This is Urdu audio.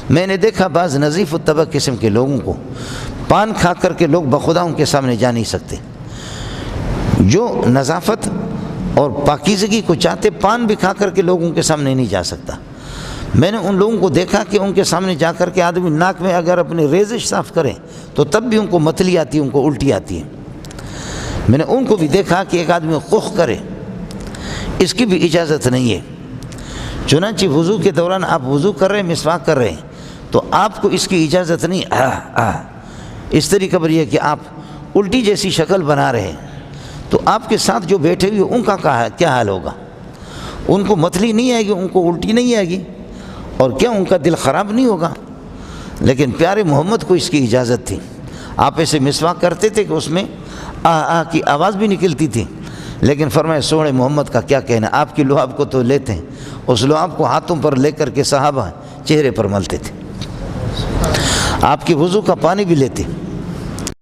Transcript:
میں نے دیکھا بعض نظیف الطبع قسم کے لوگوں کو پان کھا کر کے لوگ بخدا ان کے سامنے جا نہیں سکتے. جو نظافت اور پاکیزگی کو چاہتے پان بھی کھا کر کے لوگوں کے سامنے نہیں جا سکتا. میں نے ان لوگوں کو دیکھا کہ ان کے سامنے جا کر کے آدمی ناک میں اگر اپنی ریزش صاف کرے تو تب بھی ان کو متلی آتی ہے، ان کو الٹی آتی ہے. میں نے ان کو بھی دیکھا کہ ایک آدمی قخ کرے، اس کی بھی اجازت نہیں ہے. چنانچہ وضو کے دوران آپ وضو کر رہے ہیں، مسواک کر رہے ہیں، تو آپ کو اس کی اجازت نہیں اس طریقے پر یہ کہ آپ الٹی جیسی شکل بنا رہے ہیں. تو آپ کے ساتھ جو بیٹھے ہوئے ان کا کیا حال ہوگا؟ ان کو متلی نہیں آئے گی، ان کو الٹی نہیں آئے گی، اور کیا ان کا دل خراب نہیں ہوگا؟ لیکن پیارے محمد کو اس کی اجازت تھی. آپ ایسے مسواک کرتے تھے کہ اس میں کی آواز بھی نکلتی تھی، لیکن فرمایا سونے محمد کا کیا کہنا، آپ کی لعاب کو تو لیتے ہیں، اس لعاب کو ہاتھوں پر لے کر کے صحابہ چہرے پر ملتے تھے، آپ کے وضو کا پانی بھی لیتے.